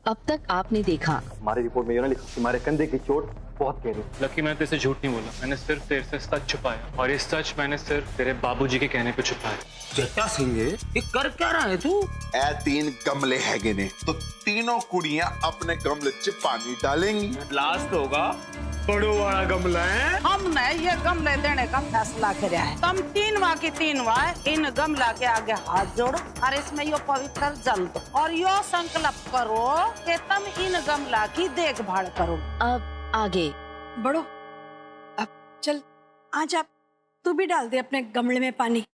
अब तक आपने देखा। हमारी रिपोर्ट में ये ना लिखा कि हमारे कंधे की चोट बहुत गहरी। लकी, मैंने तेरे से झूठ नहीं बोला, मैंने सिर्फ तेरे से सच छुपाया, और ये सच मैंने सिर्फ तेरे बाबूजी के कहने पे छुपाया। क्या सिंह ये कर क्या रहा है तू? ए 3 गमले हैगे ने तो तीनों कुड़ियां अपने गमले च पानी डालेंगी। लास्ट होगा बड़ो वाला गमला है। हमने ये गमले देने का फैसला किया है। तुम 3 की 3 इन गमला के आगे हाथ जोड़ो और इसमें यो पवित्र जल दो और यो संकल्प करो कि तुम इन गमला की देखभाल करो। अब आगे बढ़ो। अब चल आज आप तू भी डाल दे अपने गमले में पानी।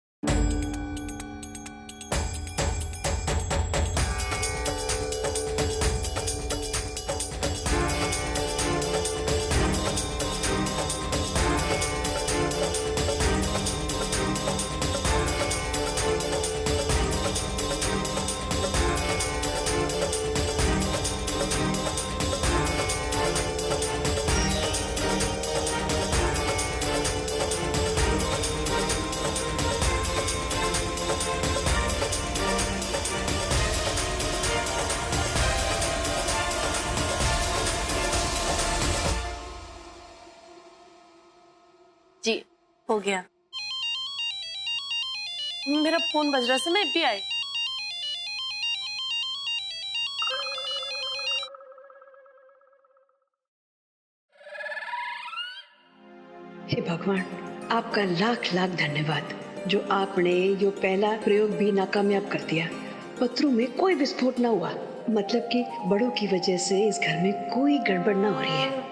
जी हो गया। मेरा फोन बज रहा है, मैं भी आई। हे भगवान, आपका लाख लाख धन्यवाद जो आपने यो पहला प्रयोग भी नाकामयाब कर दिया। पत्थरों में कोई विस्फोट ना हुआ, मतलब कि बड़ों की वजह से इस घर में कोई गड़बड़ ना हो रही है।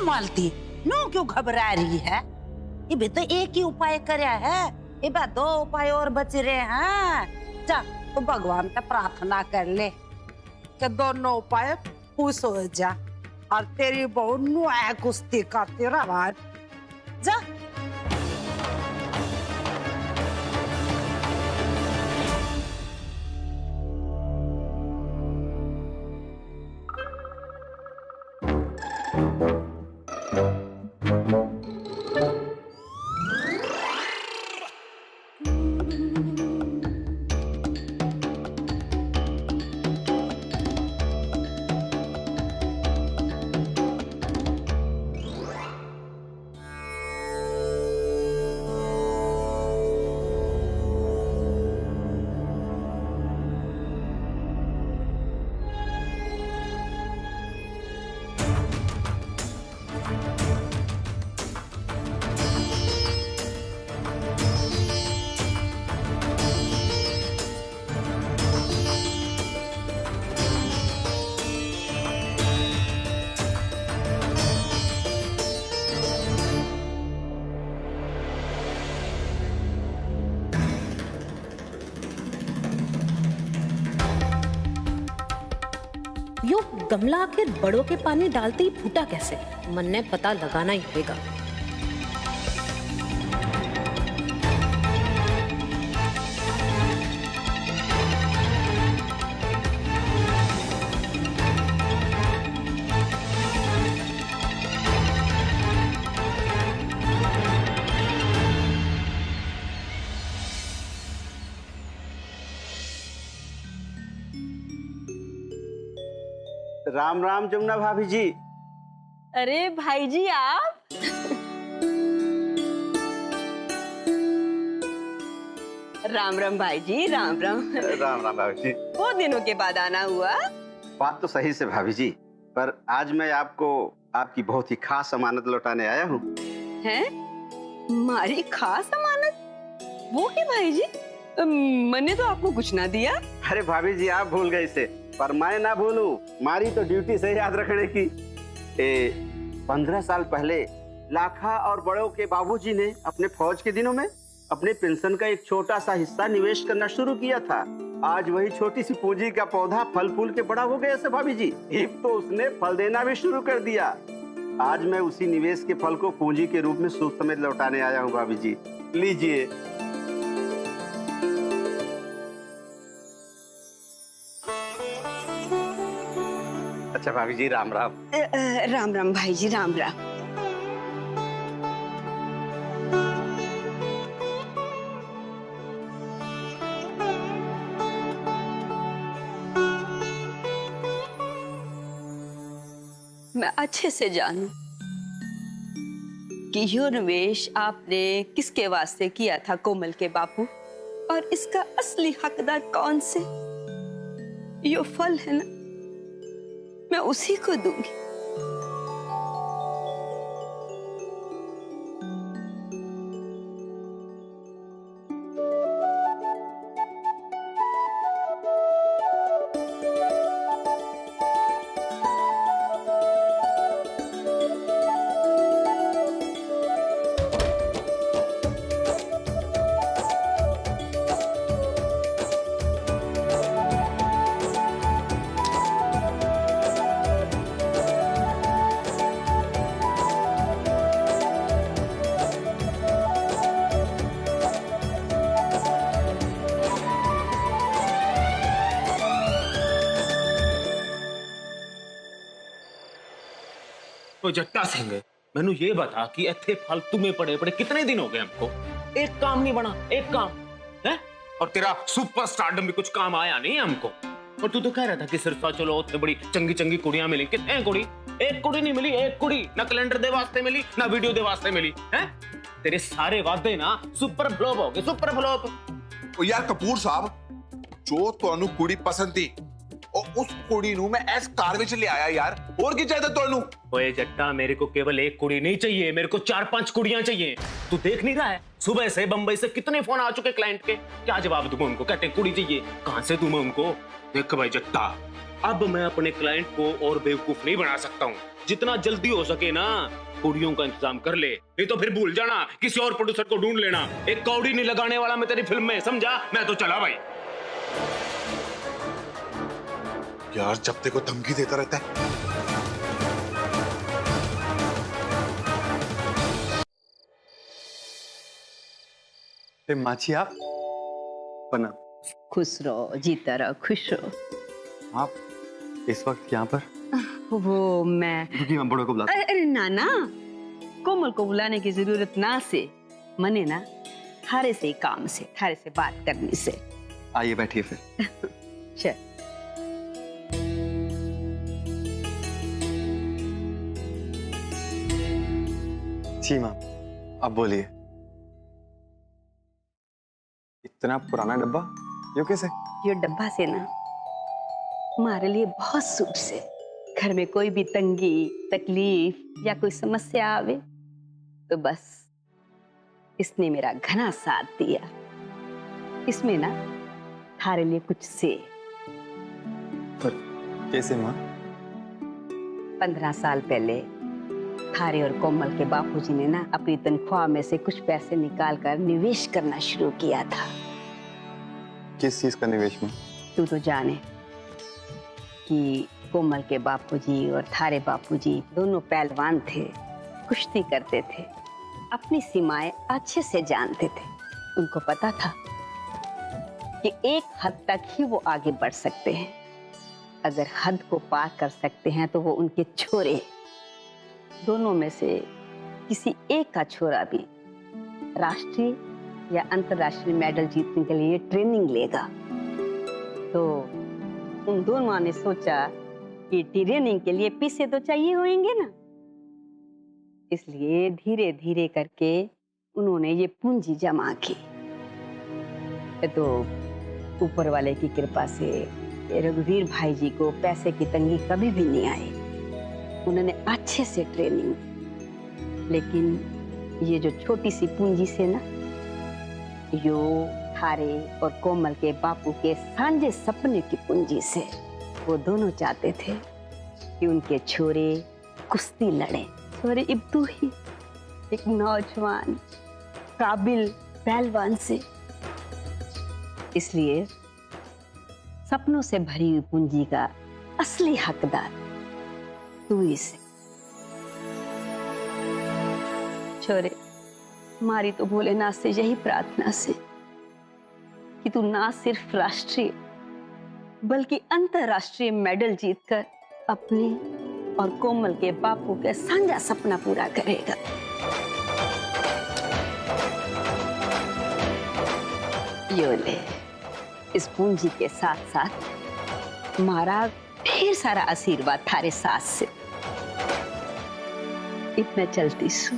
मालती नो क्यों घबरा रही है? ये भी तो एक ही उपाय करया है, ये बात 2 उपाय और बच रहे हैं। जा तो भगवान से प्रार्थना कर ले कि दोनों उपाय पूछ हो जा और तेरी बहू नुआ कुश्ती करती रहा। जा यो गमला आखिर बड़ों के पानी डालते ही फूटा कैसे? मन ने पता लगाना ही होगा। राम राम जमुना भाभी जी। अरे भाई जी आप राम राम भाई जी, राम राम। राम राम भाभी जी। बहुत दिनों के बाद आना हुआ। बात तो सही से भाभी जी, पर आज मैं आपको आपकी बहुत ही खास अमानत लौटाने आया हूँ। हैं? हमारी खास अमानत? वो क्या भाई जी? मैंने तो आपको कुछ ना दिया। अरे भाभी जी आप भूल गए इसे, पर मैं ना भूलूं, हमारी तो ड्यूटी से याद रखने की। 15 साल पहले लाखा और बड़ों के बाबूजी ने अपने फौज के दिनों में अपने पेंशन का एक छोटा सा हिस्सा निवेश करना शुरू किया था। आज वही छोटी सी पूंजी का पौधा फल फूल के बड़ा हो गया से भाभी जी। अब तो उसने फल देना भी शुरू कर दिया। आज मैं उसी निवेश के फल को पूंजी के रूप में सूद समेत लौटाने आया हूँ भाभी जी। लीजिए। अच्छा भाभी जी, राम राम। राम राम भाई जी, राम राम। मैं अच्छे से जानूं कि यो निवेश आपने किसके वास्ते किया था कोमल के बापू, और इसका असली हकदार कौन से? यो फल है ना, मैं उसी को दूंगी। तो जट्टा सिंह, मैनू ये बता कि इत्थे फालतू में पड़े पड़े कितने दिन हो गए हमको? एक काम नहीं बना, एक काम है। और तेरा सुपरस्टारडम भी कुछ काम आया नहीं हमको। और तू तो कह रहा था कि सिर्फ चलो उत्ते बड़ी चंगी चंगी कुड़ियां मिली। कितने कुड़ी? एक कुड़ी नहीं मिली, एक कुड़ी ना कैलेंडर दे वास्ते मिली ना वीडियो दे वास्ते मिली है। तेरे सारे वादे ना सुपर फ्लॉप हो गए, सुपर फ्लॉप। यार कपूर साहब, जो तुहानू कुड़ी पसंद थी और उस कुड़ी नू मैं एस कार विच ले आया यार। और की चाहिए तुहानू? ओए जट्टा, मेरे को केवल एक कुड़ी नहीं चाहिए, मेरे को 4-5 कुड़ियां चाहिए। तू देख नहीं रहा है सुबह से बंबई से कितने फोन आ चुके क्लाइंट के? क्या जवाब दूं उनको? कहते कुड़ी चाहिए। कहां से दूं मैं उनको? देख भाई जट्टा, अब मैं अपने क्लाइंट को और बेवकूफ नहीं बना सकता हूँ। जितना जल्दी हो सके ना कुड़ियों का इंतजाम कर ले, नहीं तो फिर भूल जाना, किसी और प्रोड्यूसर को ढूंढ लेना। एक कौड़ी नहीं लगाने वाला मैं तेरी फिल्म में, समझा? मैं तो चला भाई। यार जब देखो धमकी देता रहता है। माची आप बना। खुश रहो, जीता रहो, खुश रहो। आप इस वक्त यहाँ पर? वो मैं बड़ों को बुलाता। अरे नाना, कोमल को बुलाने की जरूरत ना से, मने ना थारे से काम से, थारे से बात करने से। आइए बैठिए फिर। चल। जी माँ, अब बोलिए। इतना पुराना डब्बा यो कैसे? यो डब्बा से ना हमारे लिए बहुत सुख से। घर में कोई भी तंगी, तकलीफ या कोई समस्या आवे तो बस इसने मेरा घना साथ दिया। इसमें ना थारे लिए कुछ से। पर कैसे माँ? 15 साल पहले थारे और कोमल के बापूजी ने ना अपनी तनख्वाह में से कुछ पैसे निकालकर निवेश करना शुरू किया था। किस चीज का निवेश में? तू तो जाने कि कोमल के बापूजी और थारे बापूजी दोनों पहलवान थे, कुश्ती करते थे, अपनी सीमाएं अच्छे से जानते थे। उनको पता था कि एक हद तक ही वो आगे बढ़ सकते हैं। अगर हद को पार कर सकते हैं तो वो उनके छोरे, दोनों में से किसी एक का छोरा भी राष्ट्रीय या अंतर्राष्ट्रीय मेडल जीतने के लिए ट्रेनिंग लेगा। तो उन दोनों ने सोचा कि ट्रेनिंग के लिए पैसे तो चाहिए होंगे ना, इसलिए धीरे धीरे करके उन्होंने ये पूंजी जमा की। तो ऊपर वाले की कृपा से रघुवीर भाई जी को पैसे की तंगी कभी भी नहीं आई। उन्होंने अच्छे से ट्रेनिंग, लेकिन ये जो छोटी सी पूंजी से ना, यो थारे और कोमल के बापू के सांझे सपने की पूंजी से वो दोनों चाहते थे कि उनके छोरे कुश्ती लड़े। छोरे इब्दू ही एक नौजवान काबिल पहलवान से। इसलिए सपनों से भरी हुई पूंजी का असली हकदार तू ही से। छोरे, हमारी तो भोलेनाथ से यही प्रार्थना से कि तू ना सिर्फ राष्ट्रीय बल्कि अंतरराष्ट्रीय मेडल जीतकर अपने और कोमल के बापू का साझा सपना पूरा करेगा। यो ले, इस पूंजी के साथ साथ हमारा ढेर सारा आशीर्वाद थारे सास से। इतना चलती सू।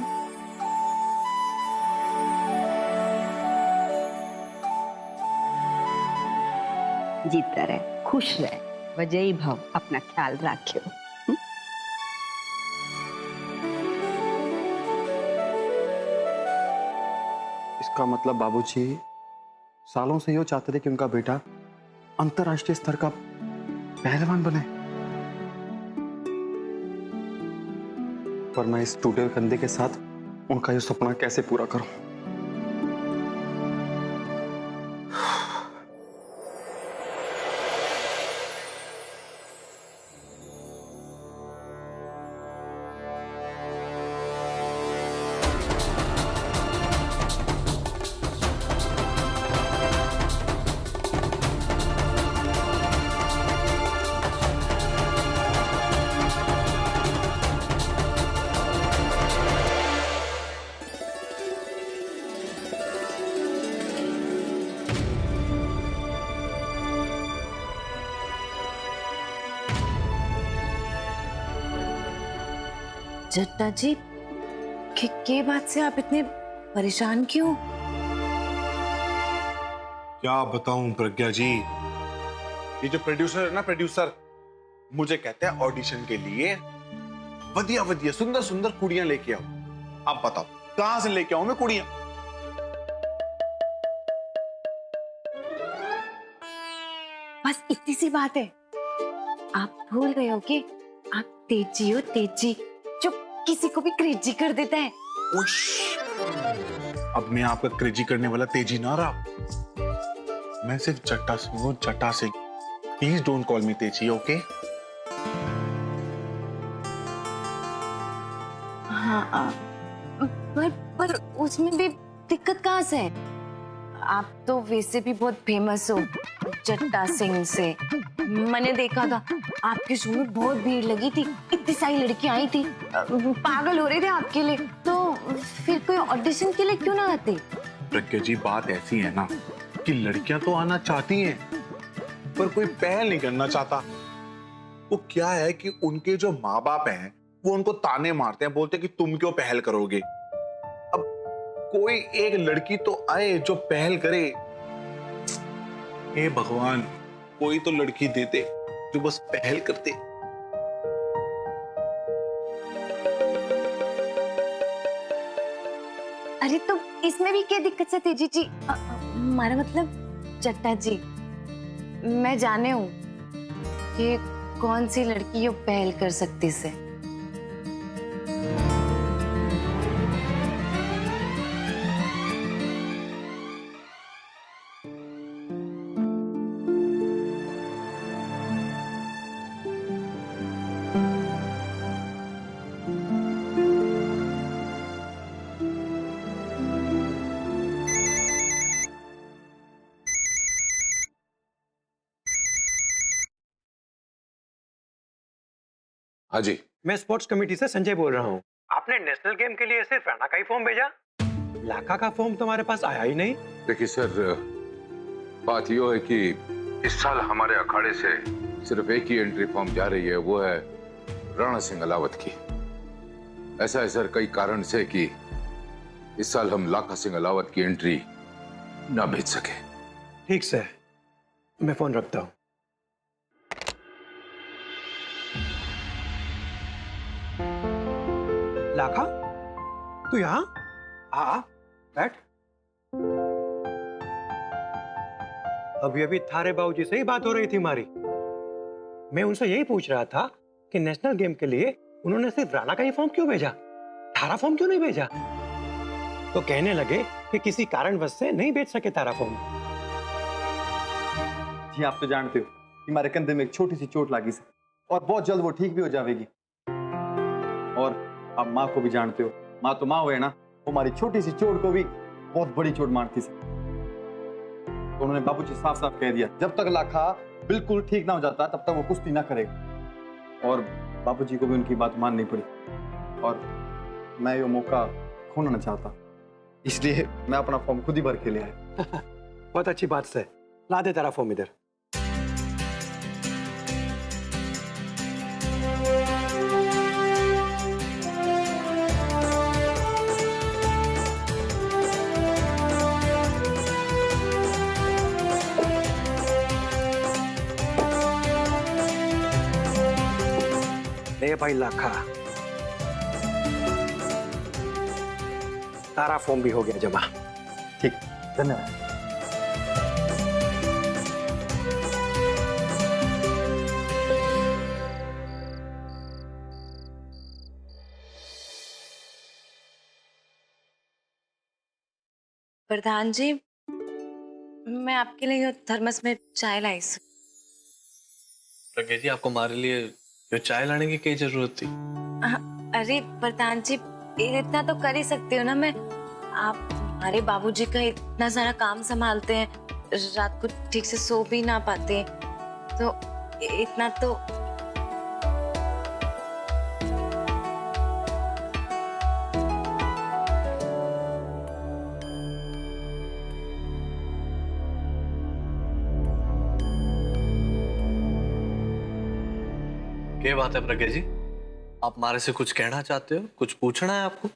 जीता रहे, खुश रहे, वजही भाव, अपना ख्याल रखियो। इसका मतलब बाबूजी सालों से यो चाहते थे कि उनका बेटा अंतरराष्ट्रीय स्तर का पहलवान बने, पर मैं इस टूटे हुए कंधे के साथ उनका ये सपना कैसे पूरा करूं? जट्टा जी, के बात से आप इतने परेशान क्यों? क्या बताऊं प्रज्ञा जी, ये जो प्रोड्यूसर है ना, प्रोड्यूसर मुझे कहते हैं ऑडिशन के लिए वधिया वधिया सुंदर सुंदर कुड़ियां लेके आओ। आप बताओ कहां से लेके आऊं मैं कुड़ियां? बस इतनी सी बात है। आप भूल गए हो कि आप तेजी हो, तेजी जो किसी को भी क्रेजी कर देता है। अब मैं आपका क्रेजी करने वाला तेजी ना रहा, मैं सिर्फ जट्टा सिंह हूं, जट्टा सिंह। प्लीज डोंट कॉल मी तेजी, ओके? हाँ, पर उसमें भी दिक्कत कहाँ से है? आप तो वैसे भी बहुत फेमस हो जट्टा सिंह से। मैंने देखा था आपके शो में बहुत भीड़ लगी थी, इतनी सारी लड़कियां आई थी, पागल हो रहे थे आपके लिए। तो फिर कोई ऑडिशन के लिए क्यों ना आते? प्रज्ञा जी, बात ऐसी है ना कि लड़कियां तो आना चाहती हैं, पर कोई पहल नहीं करना चाहता। वो क्या है कि उनके जो माँ बाप हैं वो उनको ताने मारते हैं, बोलते हैं कि तुम क्यों पहल करोगे। अब कोई एक लड़की तो आए जो पहल करे। हे भगवान, कोई तो लड़की देते जो बस पहल करते। अरे तो इसमें भी क्या दिक्कत है तेजी जी? हमारा मतलब जट्टा जी, मैं जाने हूँ कि कौन सी लड़की ये पहल कर सकती से। हाँ जी, मैं स्पोर्ट्स कमेटी से संजय बोल रहा हूँ। आपने नेशनल गेम के लिए सिर्फ राणा का ही फॉर्म भेजा, लाखा का फॉर्म तुम्हारे पास आया ही नहीं। देखिए सर, बात यो है कि इस साल हमारे अखाड़े से सिर्फ एक ही एंट्री फॉर्म जा रही है, वो है राणा सिंह अलावत की। ऐसा है सर कई कारण से कि इस साल हम लाखा सिंह अलावत की एंट्री ना भेज सके। ठीक सर, मैं फोन रखता हूँ। लाखा, तू यहाँ? हाँ, बैठ। अभी अभी थारे बाबूजी से ही बात हो रही थी हमारी। मैं उनसे यही पूछ रहा था कि नेशनल गेम के लिए उन्होंने सिर्फ राणा का ही फॉर्म क्यों भेजा, थारा फॉर्म क्यों नहीं भेजा? तो कहने लगे कि किसी कारणवश से नहीं बेच सके तारा फॉर्म। जी आप तो जानते हो कि हमारे कंधे में एक छोटी सी चोट लगी से और बहुत जल्द वो ठीक भी हो जाएगी। और आप माँ को भी जानते हो, माँ तो माँ हुए ना, वो हमारी छोटी सी चोट को भी बहुत बड़ी चोट मारती से। तो उन्होंने बाबूजी साफ साफ कह दिया जब तक लाखा बिल्कुल ठीक ना हो जाता तब तक वो कुश्ती ना करेगा। और बाबूजी को भी उनकी बात माननी पड़ी और मैं ये मौका खोना नहीं चाहता, इसलिए मैं अपना फॉर्म खुद ही भर के ले आया। बहुत अच्छी बात से ला दे तारा फॉर्म इधर। ले भाई लाखा, तारा फॉर्म भी हो गया जमा। ठीक, धन्यवाद। प्रधान जी, मैं आपके लिए थर्मस में चाय लाई हूँ। प्रज्ञा जी, आपको हमारे लिए ये चाय लाने की क्या जरूरत थी? अरे प्रधान जी, इतना तो कर ही सकती हो ना मैं। आप हमारे बाबूजी का इतना सारा काम संभालते हैं, रात को ठीक से सो भी ना पाते, तो इतना तो। क्या बात है प्रज्ञा जी, आप हमारे से कुछ कहना चाहते हो? कुछ पूछना है आपको?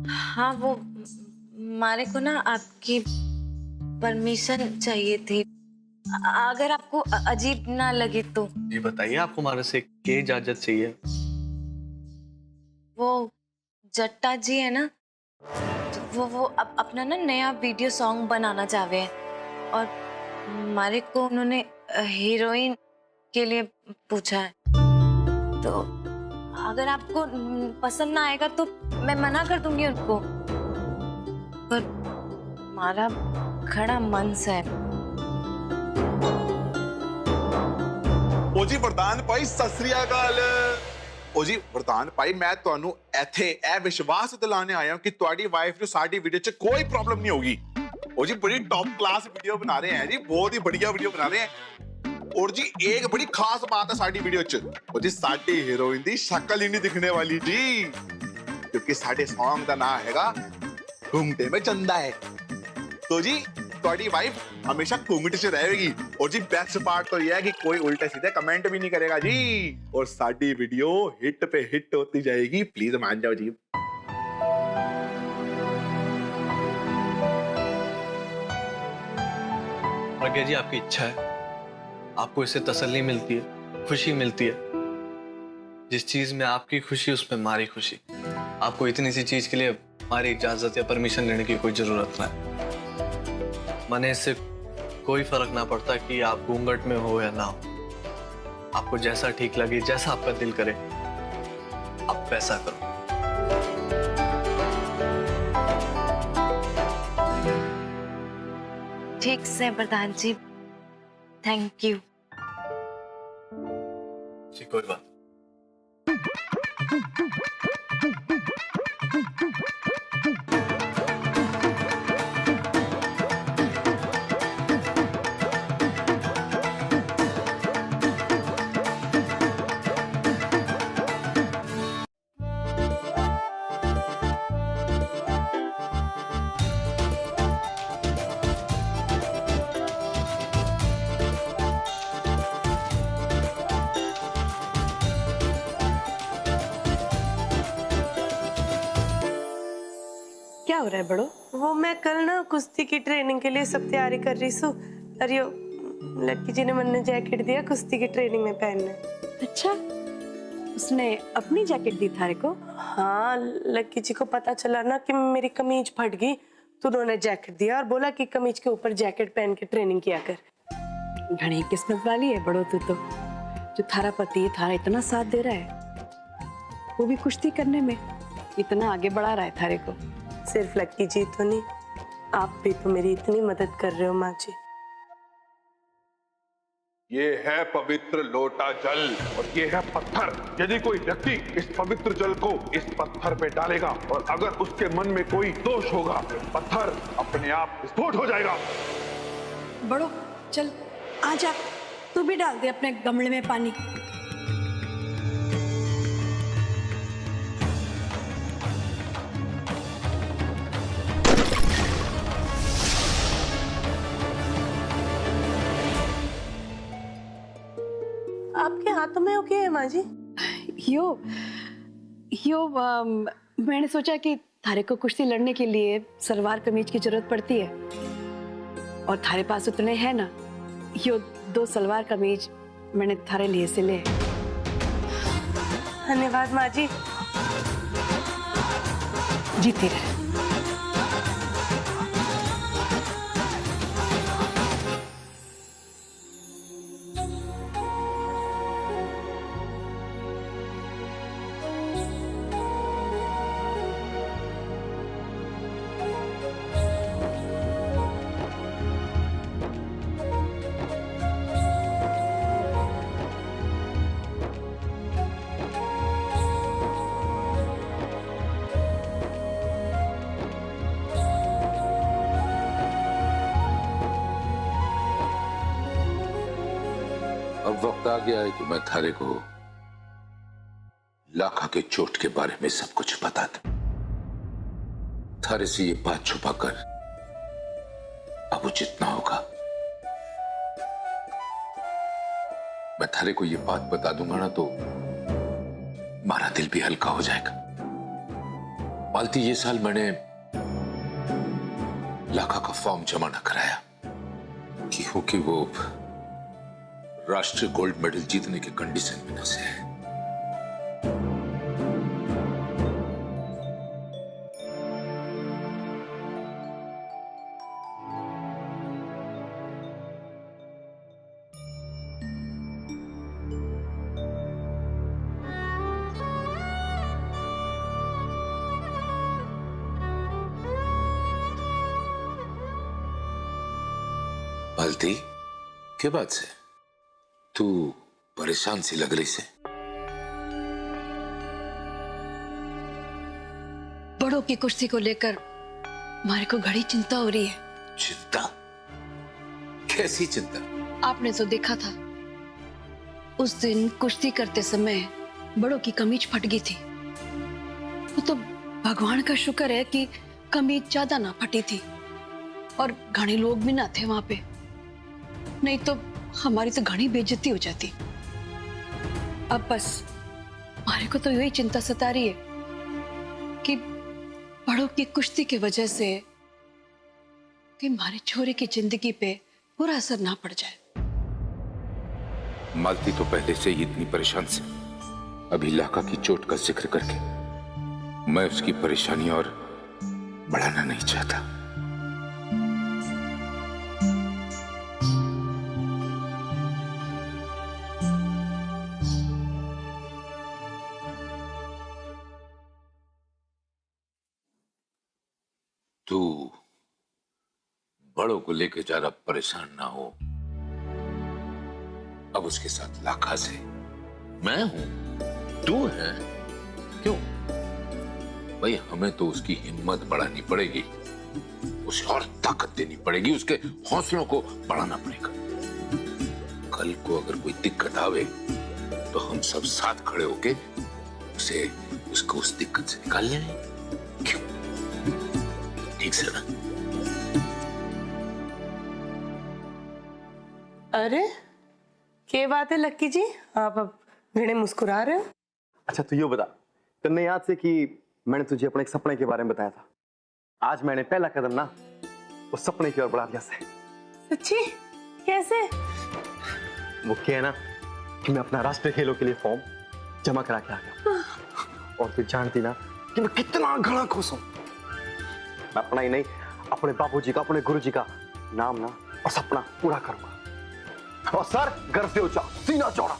हाँ, वो हमारे को ना आपकी परमिशन चाहिए थी, अगर आपको अजीब ना लगे तो। जी बताइए, आपको हमारे से क्या इजाजत चाहिए? वो जट्टा जी है ना, वो अपना ना नया वीडियो सॉन्ग बनाना चाहते हैं और हमारे को उन्होंने हीरोइन के लिए पूछा है। तो अगर आपको पसंद ना आएगा तो मैं मना कर दूंगी उनको, पर हमारा खड़ा मन है। ओ जी प्रधान भाई सत श्री अकाल। ओ जी प्रधान भाई, मैं ਤੁਹਾਨੂੰ ਇੱਥੇ ਇਹ ਵਿਸ਼ਵਾਸ ਦਿਲਾਣੇ ਆਇਆ हूं कि ਤੁਹਾਡੀ ਵਾਈਫ ਨੂੰ ਸਾਡੀ ਵੀਡੀਓ 'ਚ कोई प्रॉब्लम नहीं होगी। ओ जी बड़ी टॉप क्लास वीडियो बना रहे हैं जी, बहुत ही बढ़िया वीडियो बना रहे हैं। और जी एक बड़ी खास बात है साडी वीडियो च, ओ जी साडी हीरोइन दी शक्ल ही नहीं दिखने वाली जी, क्योंकि साडे सॉन्ग दा नाम हैगा घूंघटे में चंदा है। तो जी ਤੁਹਾਡੀ वाइफ हमेशा घूंघट च रहेगी। और जी बेस्ट पार्ट तो ये है कि कोई उल्टे सीधे कमेंट भी नहीं करेगा जी, और साडी वीडियो हिट पे हिट होती जाएगी। प्लीज मान जाओ जी। प्रज्ञा जी, आपकी इच्छा है, आपको इससे तसल्ली मिलती है, खुशी मिलती है। जिस चीज में आपकी खुशी उसमें हमारी खुशी। आपको इतनी सी चीज के लिए हमारी इजाजत या परमिशन लेने की कोई जरूरत ना है। मने इससे कोई फर्क ना पड़ता कि आप घूंघट में हो या ना हो। आपको जैसा ठीक लगे, जैसा आपका दिल करे, आप वैसा करो। ठीक से प्रधान जी, थैंक यू। जी कोई बात। क्या हो रहा है बड़ो? वो मैं कल ना कुश्ती की ट्रेनिंग के लिए सब तैयारी कर रही हूँ। अरे लड़की जी ने मैंने जैकेट दिया कुश्ती की ट्रेनिंग में पहनने। अच्छा, उसने अपनी जैकेट दी थारे को? हाँ, लड़की जी को पता चला ना कि मेरी कमीज फट गई, तो उन्होंने जैकेट दिया और बोला कि कमीज के ऊपर जैकेट पहन के ट्रेनिंग किया कर। घनी किस्मत वाली है बड़ो तू तो, जो थारा पति थारा इतना साथ दे रहा है, वो भी कुश्ती करने में। इतना आगे बढ़ा रहा है थारे को। सिर्फ लक्की जी तो नहीं, आप भी तो मेरी इतनी मदद कर रहे हो माँ जी। ये है पवित्र लोटा जल और ये है पत्थर। यदि कोई व्यक्ति इस पवित्र जल को इस पत्थर पे डालेगा और अगर उसके मन में कोई दोष होगा, पत्थर अपने आप विस्फोट हो जाएगा। बड़ो चल आ जा, तू भी डाल दे अपने गमले में पानी। आपके हाथों में ओके है माँ जी? मैंने सोचा कि थारे को कुश्ती लड़ने के लिए सलवार कमीज की जरूरत पड़ती है और थारे पास उतने हैं ना, यो 2 सलवार कमीज मैंने थारे लिए से ले। धन्यवाद माँ जी। जीती रहे। अब वक्त आ गया है कि मैं थारे को लाखा के चोट के बारे में सब कुछ बता दूं। थारे से ये बात छुपाकर अब उचित ना होगा। मैं थारे को ये बात बता दूंगा ना तो हमारा दिल भी हल्का हो जाएगा। मालती, ये साल मैंने लाखा का फॉर्म जमा ना कराया क्योंकि वो राष्ट्रीय गोल्ड मेडल जीतने के कंडीशन में से है। मालती, क्या बात से तू परेशान सी लग रही से? बड़ों की कुश्ती को लेकर हमारे को घड़ी चिंता हो रही है। चिंता? कैसी चिंता? आपने तो देखा था उस दिन कुश्ती करते समय बड़ों की कमीज फट गई थी। वो तो भगवान का शुक्र है कि कमीज ज्यादा ना फटी थी और घने लोग भी ना थे वहां पे, नहीं तो हमारी तो घनी बेइज्जती हो जाती। अब बस हमारे को तो यही चिंता सता रही है कि बड़ों की कुश्ती की वजह से कि हमारे छोरे की जिंदगी पे बुरा असर ना पड़ जाए। मालती तो पहले से ही इतनी परेशान से, अभी लाखा की चोट का जिक्र करके मैं उसकी परेशानी और बढ़ाना नहीं चाहता। तू बड़ों को लेकर ज्यादा परेशान ना हो। अब उसके साथ लाखा से मैं हूं, तू है। क्यों भाई, हमें तो उसकी हिम्मत बढ़ानी पड़ेगी, उसे और ताकत देनी पड़ेगी, उसके हौसलों को बढ़ाना पड़ेगा। कल को अगर कोई दिक्कत आवे तो हम सब साथ खड़े होके उसको उस दिक्कत से निकाल लेंगे। क्यों? ठीक से ना? अरे क्या बात है लक्की जी, आप अब घने मुस्कुरा रहे हो? अच्छा तू ये बता, तन्ने याद से कि मैंने तुझे अपने एक सपने के बारे में बताया था। आज मैंने पहला कदम ना उस सपने की ओर बढ़ा दिया से। सच्ची? कैसे? वो क्या है ना कि मैं अपना राष्ट्रीय खेलों के लिए फॉर्म जमा करा के आ गया और तू जानती ना कि मैं कितना घना खुश हूं। मैं अपना ही नहीं, अपने बाबूजी का, अपने गुरुजी का नाम ना और सपना पूरा करूंगा। और सर घर से ऊंचा, सीना चौड़ा,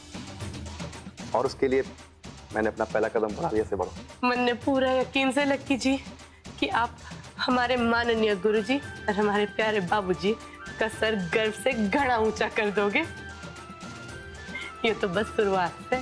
और उसके लिए मैंने अपना पहला कदम बढ़ा दिया से बड़ो। मन ने पूरा यकीन से लक्की जी कि आप हमारे माननीय गुरुजी और हमारे प्यारे बाबूजी का सर गर्व से घड़ा ऊंचा कर दोगे। ये तो बस शुरुआत है।